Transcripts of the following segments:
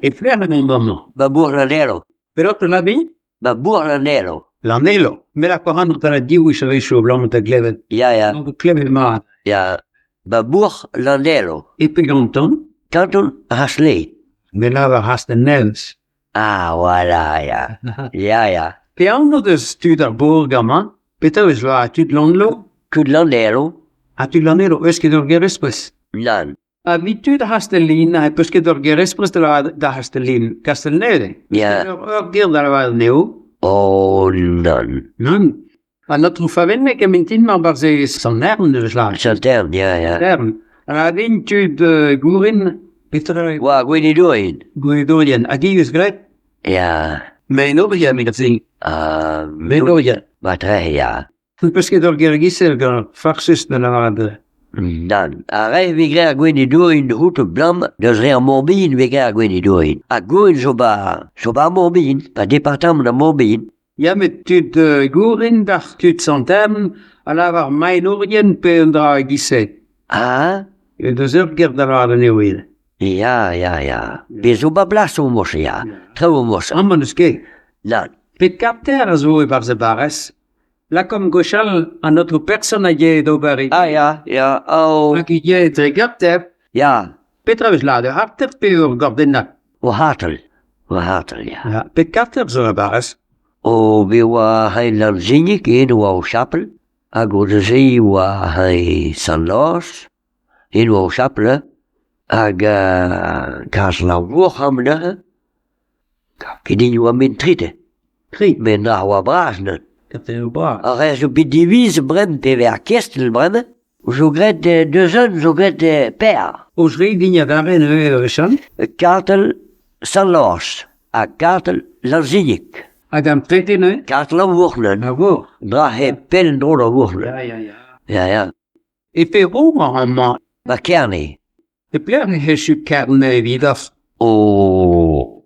E flera non vanno. babur l'anello, Però tu l'hai? babur l'anello. L'anello. Me la corano te la diu se vai su blanc te gleve. Ja, Non gleve ma. ja, babur l'anello. E puis longtemps, Kanton hasle. me lava hast de nels. Ah, voilà, ja. Pe anno de studa borgama, Peter is la tu l'anello, Kud l'anello, a tu l'anello eske dorgerespres. nan. Habitude hast de lin, hij peske dorgerespres de la da hast de lin. Castelnede. Ja. Gir daar wel neu. Oh, nan. Non. A notre favenne que mentin ma barze san ern de slag. Saltern, ja. Ern. A din tu de gurin, Peter Wa, gwini doin. guidorien. A di is gret. Ja. Me no be mi zing. Me no ja. Wat rei, ja. Peske dorgergisser gar farsus de la de. Dan. A rei vi gre a gwini doin de hoete blam, dus re a morbin vi gre a gwini doin. A gwin zo ba morbin, pa departement de morbin. Ja, met tu de gurin dag tu santem, a la var mai norien pe un dra gisse. Ah? E de zurger de la de neuil. Ja. Bi zo ba blasso mos, ja. Trouw mos. Amman ske. Dan. Pet capter zo e barze bares. La comme gochal a notre personnage d'oberi. Ah, ja. Oh. Aki je tre capter. Ja. Petra is la de harter pe ur gordena. O hartel, ja. Ja, pet capter zo e bares. O vi wa hai lanzinnik in wa chapel. A go de zee wa hai San Lars. In wa chapel. Ag kas la wohamne. Kidin wa min trite. Kri. Men na wa brasne. Capter u bra. A re zo bi divise brem pe ver kestel brem. Zo gret de zon, zo gret per. Os redinja daarin rechan. Kartel San Lars. A kartel lanzinnik. Adam tretine. Kartel am wochnen. Na wo. Dra he pellen droder wochnen. Ja. E pe roma ma. Ma kerne. De plerne he su kerne vidas. O.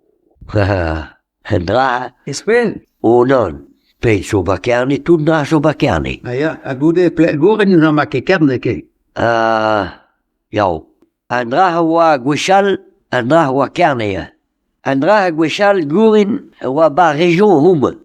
Dra. Espel. O non. Pe so ba kerne, tu dra so ba kerne. Ja, a gode gorin na ma ke kerne ke. Jau. An dra wa gwechal, an dra wa kerne. An dra gwechal gurin wa ba region hume.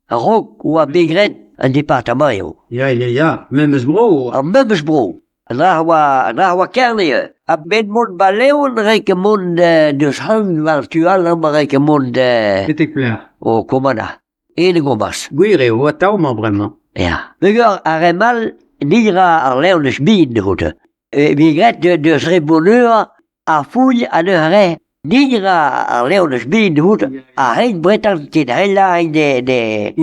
A rok wa begret an departement yo. Ja. Memes bro. An memes bro. An dra wa kerne. A ben mon ba leon reke mon dus han virtual an ba reke mon Dit pler. o komana. Ene gomas. Guire o tau ma bremma. Ja. Begar a remal nigra ar leones bin de hoete. Vi gret de sreboneur a fouille a de re. Nigra ar leones bin de hoete. A hein bretan tin heila de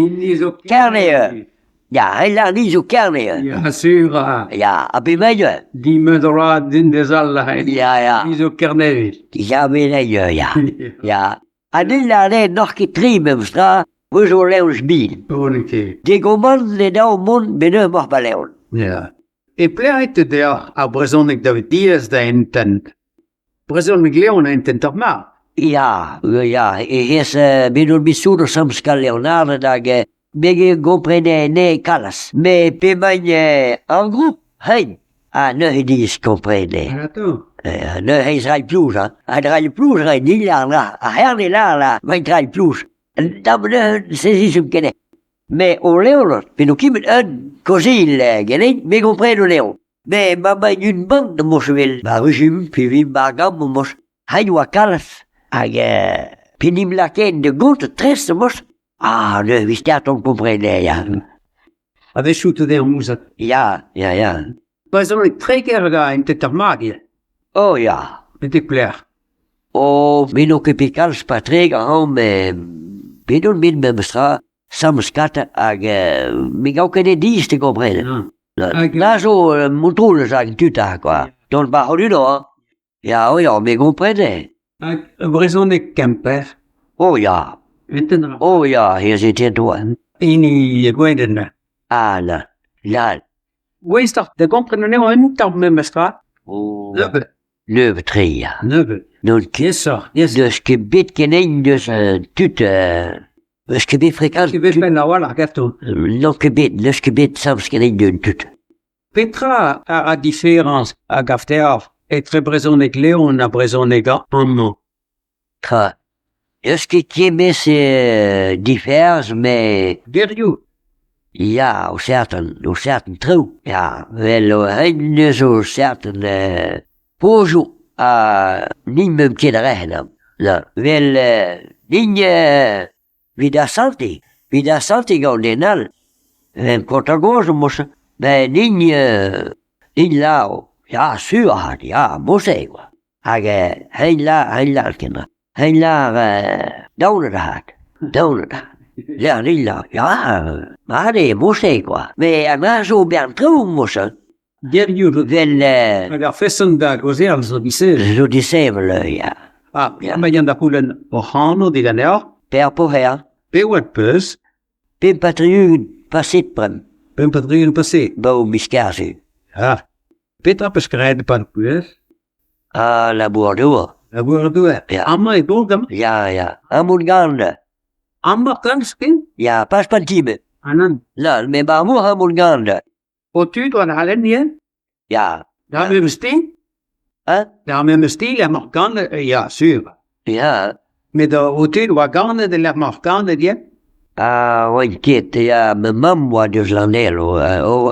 kerne. Ja, heila ni zo kerne. Ja, sura. Ja, a be meje. Die medra din des alla hein. Ja. Iso kerne. Ja, meje, ja. Ja. A nilla re nog ki trimem stra. We zo leones bin. Onike. De goman le dau mon bene mach ba leon. Ja. E pleit de a brezonik David Diaz da intent. Brezonik Leon intent op ma. Ja. E hes binul bisudo samskal Leonardo dag bege comprene ne calas. Me pe magne en groupe. Hein. Ah, ne he dis comprene. Arato. Ne he draai plus, ha. Hij draait plus, hij niet la. A herne la, maar draait plus. En dan ne se is hem kennen. Me o leonor, pinu kimet un cosil genen, me comprene leo. Me mama yun bang de mos wel. Ba regime pivi bagam mos. Hij wa calas. Ag pinim la ken de gote treste mos. Ah, ne vi staat on comprene, ja. Ade shoote de musa. Ja. Brezonik treger da intent op magie. Oh ja. Dit pler. O min ook pikals patrega hom bidon min me mestra samskatte ag mi gau ken dis te comprene. Na zo montole sagen tuta quoi. Don ba hoduno. Ja, me comprene. Brezonik Kemper. Oh ja. Intent. Oh ja, hier zit het toe. Ini gwendena. Ah, la. Wees de comprene ne on tap me mestra. Oh. Leuve 3, ja. Nebe. Non Yes. dus gebit kenen dus tute. Dus gebit frekant. Je weet ben nou wel gato. Non gebit soms kenen dun tute. Petra a différence a gafter et très brezonik Leon a brezonik Anno. Tra. Est-ce que c'est divers, mais Gerju. ja, hoe certain true. Ja, wel hen zo certain pozo niet meer kinderen. Ja, wel niet vida salti gaudinal. En Portagoso moest bij niet lauw. Ja, zuur had, ja, moest ik wel. Hij la kinderen. Hij la donen. Ja, niet lauw. Ja, maar dat moest ik wel. Maar na zo ben trouw moesten. Gerju. Wel, Ja, festen daar gozel zo dice. zo die zeven, ja. Ah, Ja. maar je dat poelen ohano die dan ja. Per po her. Bewat bus. Pim patriun passit prem. Ben patrouille passé. Bouw miskazu. Ja. Petra beschrijden par bus. Ah, la Bordeaux. Dat wordt door. Ja. Amma ik doe dan. Ja. Amulgande. Amma kanskin. Ja, pas pantime. Anan. La, me bamu Amulgande. Otu dan halen niet. Ja. Daar hebben we steen. Hè? Daar hebben we steen. Ja, maar kan ja, zuur. Ja. Met de otu wat kan de la maar kan die. Ah, wat kit, ja, mijn mam was dus Landelo.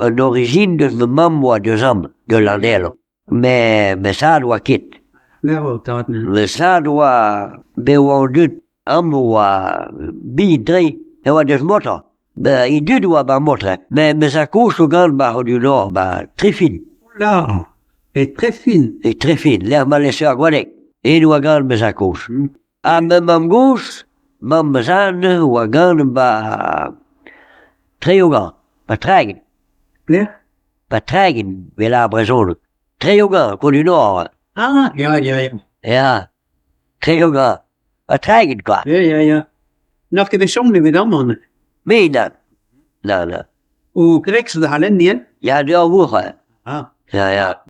Een origine dus mijn mam was dus am, de Landelo. Me sadwa kit. Ja, wat dat nu. Me sadwa bewondut amwa bi3. Hij was dus motor. I dud was ba motor. Me sakoos so gan ba ho du nord ba trifin. Là. Et très fine. Et trifin, l'air malesseur gwadek. Et was gan me sakoos. A me mam goos, mam zane was gan ba treogan. Ba tragen. Ja. Ba tragen, wel a brezonuk. Treogan, ko du nord. Ah, ja. Ja, treogan. Ba tragen kwa. Ja. Nog de zong met allemaal. Mina. La. Hoe krijg ze de halen niet? Ja, det var våra. Ah. Ja.